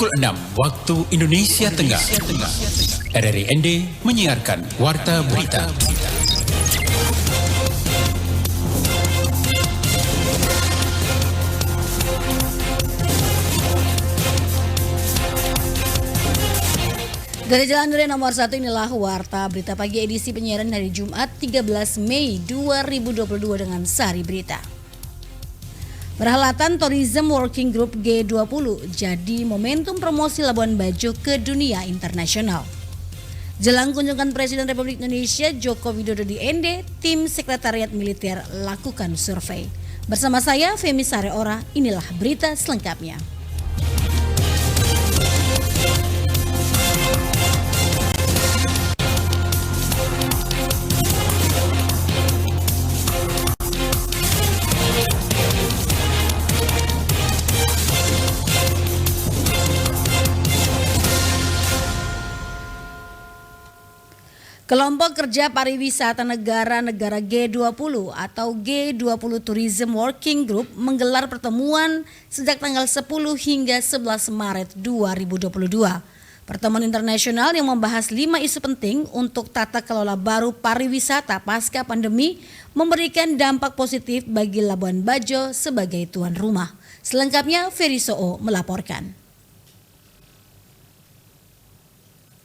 Pukul 6 waktu Indonesia Tengah. RRI ND menyiarkan Warta Berita. Dari Jalan Durian nomor 1 inilah Warta Berita Pagi edisi penyiaran hari Jumat 13 Mei 2022 dengan sari berita. Perhelatan Tourism Working Group G20 jadi momentum promosi Labuan Bajo ke dunia internasional. Jelang kunjungan Presiden Republik Indonesia Joko Widodo di ND, tim Sekretariat Militer lakukan survei. Bersama saya Femi Sareora, inilah berita selengkapnya. Kelompok Kerja Pariwisata Negara-Negara G20 atau G20 Tourism Working Group menggelar pertemuan sejak tanggal 10 hingga 11 Maret 2022. Pertemuan internasional yang membahas 5 isu penting untuk tata kelola baru pariwisata pasca pandemi memberikan dampak positif bagi Labuan Bajo sebagai tuan rumah. Selengkapnya Ferry Soo melaporkan.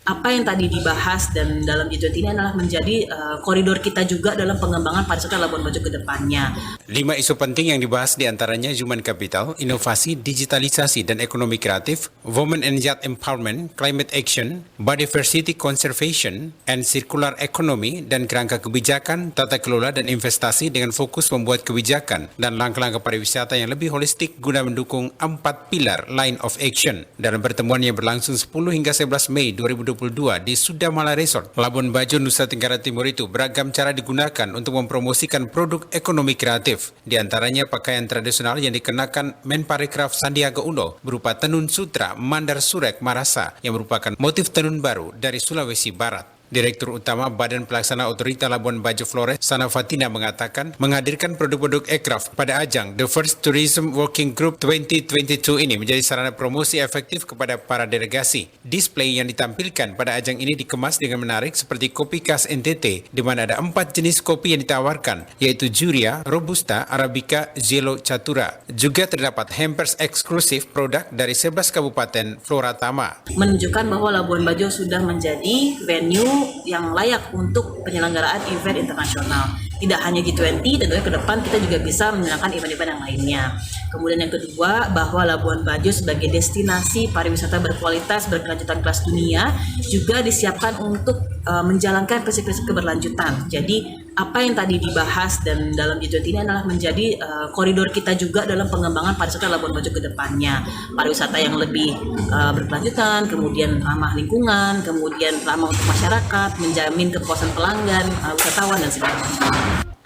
Apa yang tadi dibahas dan dalam G20 ini adalah menjadi koridor kita juga dalam pengembangan pariwisata Labuan Bajo ke depannya. 5 isu penting yang dibahas diantaranya human capital, inovasi, digitalisasi dan ekonomi kreatif, women and youth empowerment, climate action, biodiversity conservation, and circular economy, dan kerangka kebijakan, tata kelola dan investasi dengan fokus membuat kebijakan dan langkah-langkah pariwisata yang lebih holistik guna mendukung 4 pilar line of action. Dalam pertemuan yang berlangsung 10 hingga 11 Mei 2022 di Sudamala Resort, Labuan Bajo, Nusa Tenggara Timur itu beragam cara digunakan untuk mempromosikan produk ekonomi kreatif. Di antaranya pakaian tradisional yang dikenakan Menparekraf Sandiaga Uno berupa tenun sutra Mandar Surek Marasa yang merupakan motif tenun baru dari Sulawesi Barat. Direktur Utama Badan Pelaksana Otorita Labuan Bajo Flores, Sana Fatina, mengatakan menghadirkan produk-produk ekraf pada ajang The First Tourism Working Group 2022 ini menjadi sarana promosi efektif kepada para delegasi. Display yang ditampilkan pada ajang ini dikemas dengan menarik seperti kopi khas NTT, di mana ada 4 jenis kopi yang ditawarkan, yaitu Juria, Robusta, Arabica, Zelo, Catura. Juga terdapat hampers eksklusif produk dari 11 kabupaten Floratama. Menunjukkan bahwa Labuan Bajo sudah menjadi venue yang layak untuk penyelenggaraan event internasional. Tidak hanya G20, tentunya ke depan kita juga bisa menyelenggarakan event-event yang lainnya. Kemudian yang kedua, bahwa Labuan Bajo sebagai destinasi pariwisata berkualitas berkelanjutan kelas dunia juga disiapkan untuk menjalankan prinsip-prinsip keberlanjutan. Jadi apa yang tadi dibahas dan dalam G20 ini adalah menjadi koridor kita juga dalam pengembangan pariwisata Labuan Bajo ke depannya. Pariwisata yang lebih berkelanjutan, kemudian ramah lingkungan, kemudian ramah untuk masyarakat, menjamin kepuasan pelanggan, wisatawan dan segala macam.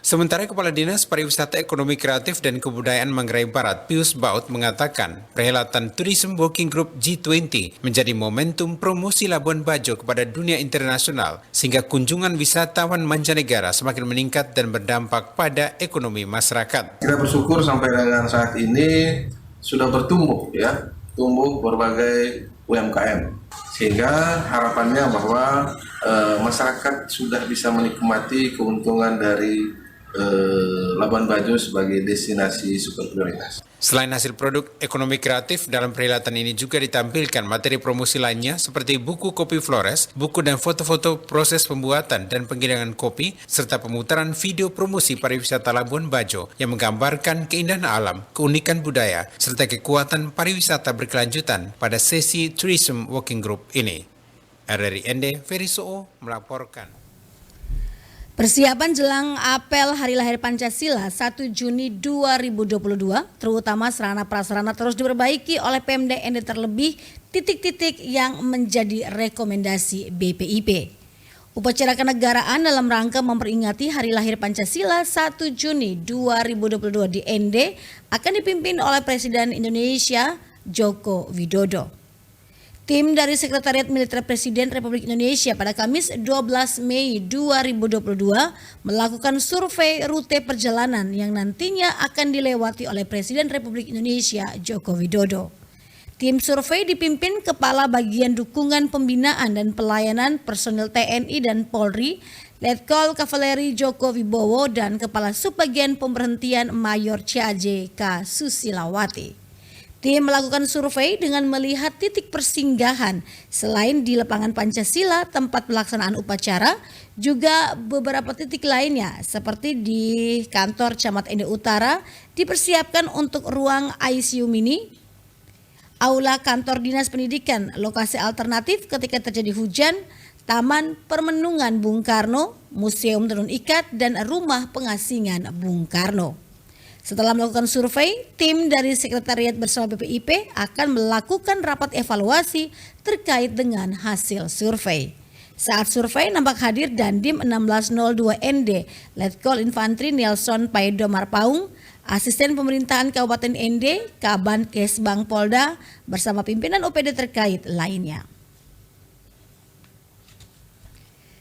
Sementara Kepala Dinas Pariwisata Ekonomi Kreatif dan Kebudayaan Manggarai Barat, Pius Baut, mengatakan perhelatan Tourism Working Group G20 menjadi momentum promosi Labuan Bajo kepada dunia internasional sehingga kunjungan wisatawan mancanegara semakin meningkat dan berdampak pada ekonomi masyarakat. Kita bersyukur sampai dengan saat ini sudah tumbuh berbagai UMKM, sehingga harapannya bahwa masyarakat sudah bisa menikmati keuntungan dari Labuan Bajo sebagai destinasi super prioritas. Selain hasil produk ekonomi kreatif, dalam perhelatan ini juga ditampilkan materi promosi lainnya seperti buku kopi Flores, buku dan foto-foto proses pembuatan dan penggilingan kopi, serta pemutaran video promosi pariwisata Labuan Bajo yang menggambarkan keindahan alam, keunikan budaya, serta kekuatan pariwisata berkelanjutan pada sesi Tourism Working Group ini. RRI ND, Ferry Soo melaporkan. Persiapan jelang apel Hari Lahir Pancasila 1 Juni 2022, terutama sarana prasarana terus diperbaiki oleh Pemda ND, terlebih titik-titik yang menjadi rekomendasi BPIP. Upacara kenegaraan dalam rangka memperingati Hari Lahir Pancasila 1 Juni 2022 di ND akan dipimpin oleh Presiden Indonesia Joko Widodo. Tim dari Sekretariat Militer Presiden Republik Indonesia pada Kamis 12 Mei 2022 melakukan survei rute perjalanan yang nantinya akan dilewati oleh Presiden Republik Indonesia Joko Widodo. Tim survei dipimpin Kepala Bagian Dukungan Pembinaan dan Pelayanan Personil TNI dan Polri, Letkol Kavaleri Joko Wibowo dan Kepala Subbagian Pemberhentian Mayor CAJ Susilawati. Tim melakukan survei dengan melihat titik persinggahan selain di lapangan Pancasila tempat pelaksanaan upacara, juga beberapa titik lainnya seperti di kantor Camat Ende Utara dipersiapkan untuk ruang ICU mini, aula kantor dinas pendidikan, lokasi alternatif ketika terjadi hujan, Taman Permenungan Bung Karno, Museum Tenun Ikat, dan Rumah Pengasingan Bung Karno. Setelah melakukan survei, tim dari Sekretariat bersama BPIP akan melakukan rapat evaluasi terkait dengan hasil survei. Saat survei nampak hadir Dandim 1602 ND, Letkol Infantri Nelson Paedomar Paung, Asisten Pemerintahan Kabupaten ND, Kaban Kesbang Polda, bersama pimpinan OPD terkait lainnya.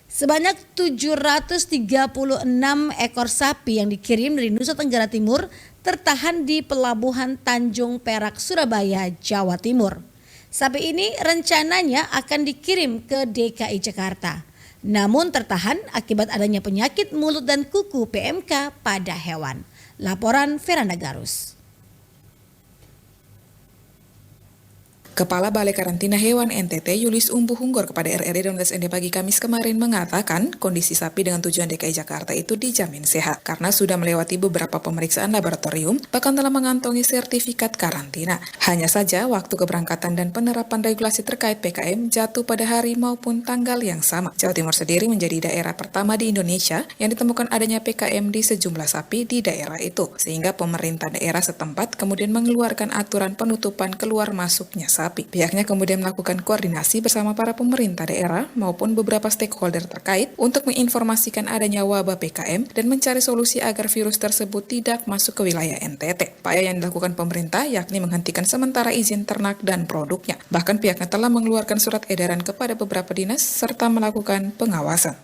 Sebanyak 736 ekor sapi yang dikirim dari Nusa Tenggara Timur tertahan di Pelabuhan Tanjung Perak, Surabaya, Jawa Timur. Sapi ini rencananya akan dikirim ke DKI Jakarta, namun tertahan akibat adanya penyakit mulut dan kuku PMK pada hewan. Laporan Veranda Garus. Kepala Balai Karantina Hewan NTT Yulis Umbu Hunggor kepada RRI dan ND pagi Kamis kemarin mengatakan kondisi sapi dengan tujuan DKI Jakarta itu dijamin sehat karena sudah melewati beberapa pemeriksaan laboratorium bahkan telah mengantongi sertifikat karantina. Hanya saja waktu keberangkatan dan penerapan regulasi terkait PKM jatuh pada hari maupun tanggal yang sama. Jawa Timur sendiri menjadi daerah pertama di Indonesia yang ditemukan adanya PKM di sejumlah sapi di daerah itu, sehingga pemerintah daerah setempat kemudian mengeluarkan aturan penutupan keluar masuknya sapi. Pihaknya kemudian melakukan koordinasi bersama para pemerintah daerah maupun beberapa stakeholder terkait untuk menginformasikan adanya wabah PKM dan mencari solusi agar virus tersebut tidak masuk ke wilayah NTT. Upaya yang dilakukan pemerintah yakni menghentikan sementara izin ternak dan produknya. Bahkan pihaknya telah mengeluarkan surat edaran kepada beberapa dinas serta melakukan pengawasan.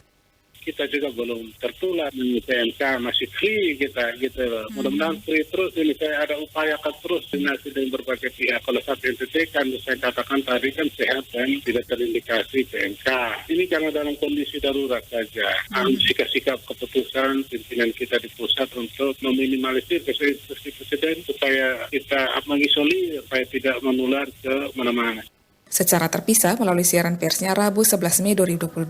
Kita juga belum tertular di PMK, masih free kita gitu loh. Mudah-mudahan free terus ini, saya ada upayakan terus koordinasi dengan berbagai pihak. Kalau saat NTT kan saya katakan tadi kan sehat dan tidak terindikasi PMK. Ini jangan dalam kondisi darurat saja. Sikap-sikap keputusan pimpinan kita di pusat untuk meminimalisir instruksi presiden supaya kita mengisolir supaya tidak menular ke mana-mana. Secara terpisah melalui siaran persnya Rabu 11 Mei 2022,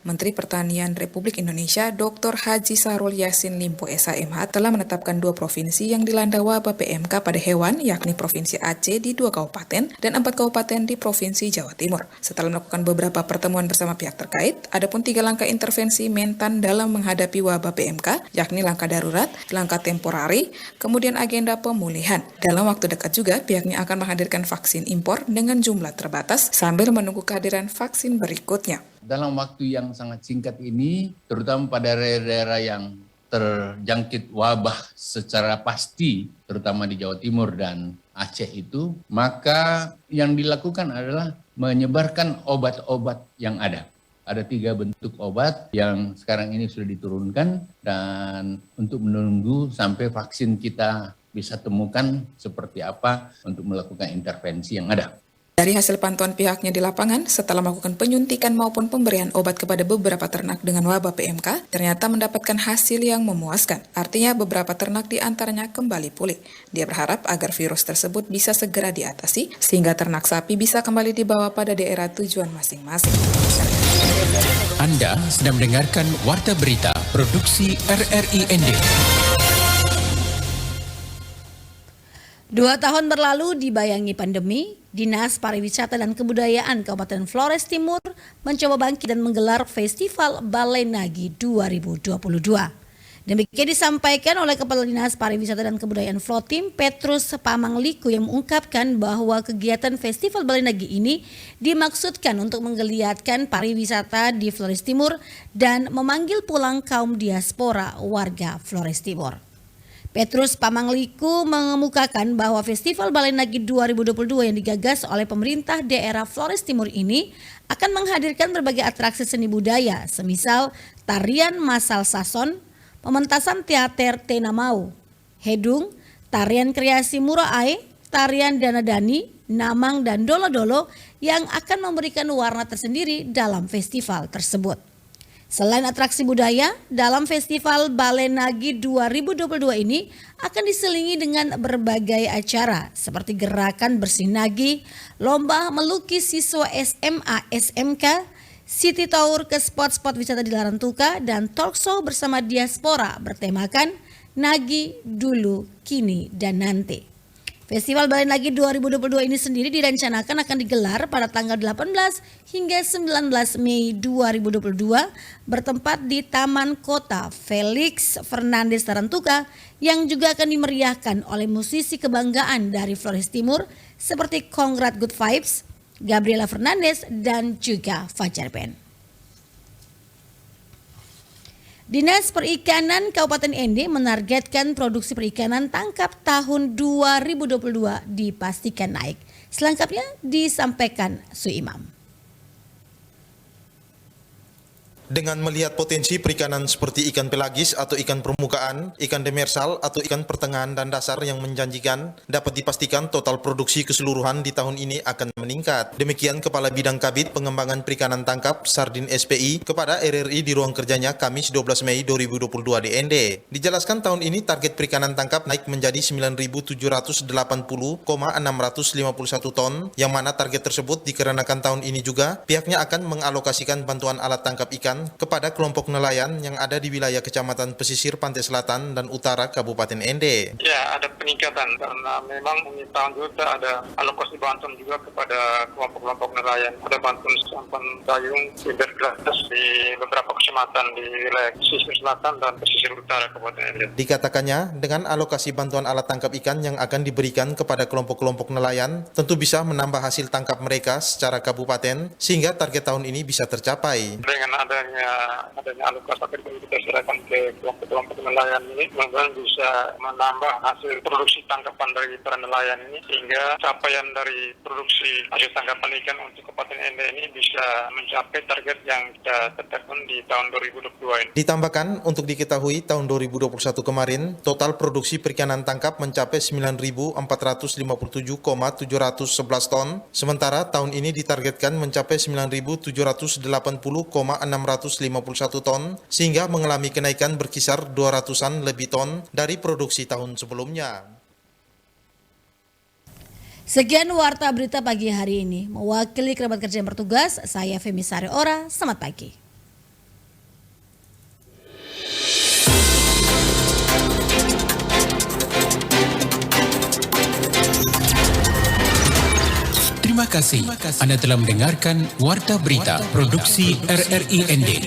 Menteri Pertanian Republik Indonesia Dr. Haji Sahrul Yassin Limpo SHMH telah menetapkan 2 provinsi yang dilanda wabah PMK pada hewan, yakni Provinsi Aceh di 2 kabupaten dan 4 kabupaten di Provinsi Jawa Timur. Setelah melakukan beberapa pertemuan bersama pihak terkait, adapun 3 langkah intervensi Mentan dalam menghadapi wabah PMK, yakni langkah darurat, langkah temporari, kemudian agenda pemulihan. Dalam waktu dekat juga, pihaknya akan menghadirkan vaksin impor dengan jumlah terbatas sambil menunggu kehadiran vaksin berikutnya. Dalam waktu yang sangat singkat ini, terutama pada daerah-daerah yang terjangkit wabah secara pasti, terutama di Jawa Timur dan Aceh itu, maka yang dilakukan adalah menyebarkan obat-obat yang ada. Ada 3 bentuk obat yang sekarang ini sudah diturunkan dan untuk menunggu sampai vaksin kita bisa temukan seperti apa untuk melakukan intervensi yang ada. Dari hasil pantauan pihaknya di lapangan, setelah melakukan penyuntikan maupun pemberian obat kepada beberapa ternak dengan wabah PMK, ternyata mendapatkan hasil yang memuaskan. Artinya beberapa ternak di antaranya kembali pulih. Dia berharap agar virus tersebut bisa segera diatasi, sehingga ternak sapi bisa kembali dibawa pada daerah tujuan masing-masing. Anda sedang mendengarkan Warta Berita Produksi RRI ND. 2 tahun berlalu dibayangi pandemi, Dinas Pariwisata dan Kebudayaan Kabupaten Flores Timur mencoba bangkit dan menggelar Festival Balai Nagi 2022. Demikian disampaikan oleh Kepala Dinas Pariwisata dan Kebudayaan Flotim, Petrus Pamangliku, yang mengungkapkan bahwa kegiatan Festival Balai Nagi ini dimaksudkan untuk menggeliatkan pariwisata di Flores Timur dan memanggil pulang kaum diaspora warga Flores Timur. Petrus Pamangliku mengemukakan bahwa Festival Balai Nagi 2022 yang digagas oleh pemerintah daerah Flores Timur ini akan menghadirkan berbagai atraksi seni budaya, semisal tarian masal Sason, pementasan teater Tenamau, Hedung, tarian kreasi Muraai, tarian Danadani, Namang, dan Dolo-Dolo yang akan memberikan warna tersendiri dalam festival tersebut. Selain atraksi budaya, dalam Festival Balai Nagi 2022 ini akan diselingi dengan berbagai acara seperti gerakan bersih nagi, lomba melukis siswa SMA SMK, city tour ke spot-spot wisata di Larantuka, dan talk show bersama diaspora bertemakan Nagi Dulu, Kini, dan Nanti. Festival Balai Nagi 2022 ini sendiri direncanakan akan digelar pada tanggal 18 hingga 19 Mei 2022 bertempat di Taman Kota Felix Fernandes Larantuka yang juga akan dimeriahkan oleh musisi kebanggaan dari Flores Timur seperti Kongrat Good Vibes, Gabriela Fernandes, dan juga Fajar Band. Dinas Perikanan Kabupaten Ende menargetkan produksi perikanan tangkap tahun 2022 dipastikan naik. Selengkapnya disampaikan Suimam. Dengan melihat potensi perikanan seperti ikan pelagis atau ikan permukaan, ikan demersal atau ikan pertengahan dan dasar yang menjanjikan, dapat dipastikan total produksi keseluruhan di tahun ini akan meningkat. Demikian Kepala Bidang Kabid Pengembangan Perikanan Tangkap Sardin SPI kepada RRI di ruang kerjanya Kamis 12 Mei 2022 di Ende. Dijelaskan tahun ini target perikanan tangkap naik menjadi 9.780,651 ton, yang mana target tersebut dikarenakan tahun ini juga pihaknya akan mengalokasikan bantuan alat tangkap ikan kepada kelompok nelayan yang ada di wilayah Kecamatan Pesisir Pantai Selatan dan Utara Kabupaten Ende. Ya, ada peningkatan karena memang di tahun juga ada alokasi bantuan juga kepada kelompok-kelompok nelayan. Ada bantuan sampan dayung, fiber gratis di beberapa kecamatan di wilayah Pesisir Selatan dan Pesisir Utara Kabupaten Ende. Dikatakannya, dengan alokasi bantuan alat tangkap ikan yang akan diberikan kepada kelompok-kelompok nelayan, tentu bisa menambah hasil tangkap mereka secara kabupaten sehingga target tahun ini bisa tercapai. Dengan adanya alokasi yang kita serahkan ke kelompok-kelompok nelayan ini, mudah-mudahan bisa menambah hasil produksi tangkapan dari para nelayan ini sehingga capaian dari produksi hasil tangkapan ikan untuk Kabupaten Ende ini bisa mencapai target yang kita tetapkan di tahun 2022 ini. Ditambahkan, untuk diketahui tahun 2021 kemarin, total produksi perikanan tangkap mencapai 9.457,711 ton, sementara tahun ini ditargetkan mencapai 9.780,651 ton, sehingga mengalami kenaikan berkisar 200-an lebih ton dari produksi tahun sebelumnya. Sekian warta berita pagi hari ini. Mewakili kerabat kerja yang bertugas, saya Femi Sari Ora. Selamat pagi. Terima kasih. Anda telah mendengarkan Warta Berita Produksi RRI Ende.